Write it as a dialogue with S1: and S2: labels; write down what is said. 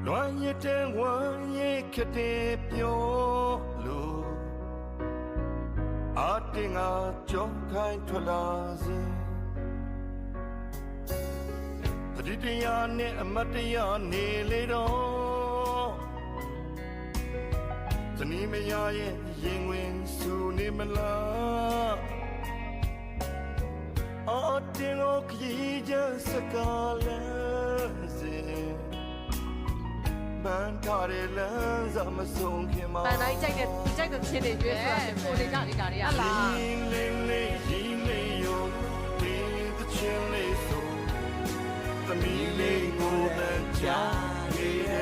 S1: 乱一点问一刻的表露，阿丁啊就开出了子，他的天呀你没得呀你来着，这你们呀也因为输你们了。阿丁我可以将是个人子。banထားတဲ့လမ်းစာမဆုံးခင်မှာ
S2: ပန်တိုင်းကြိုက်တဲ့ချင်းတွေရွေးဆိုတာကိုတွေကြနေကြတယ်ဟာလား
S1: ရင်းလေးယောဒီတချင်လေးဆိုသမီးလေးကိုတန်ချာနေတ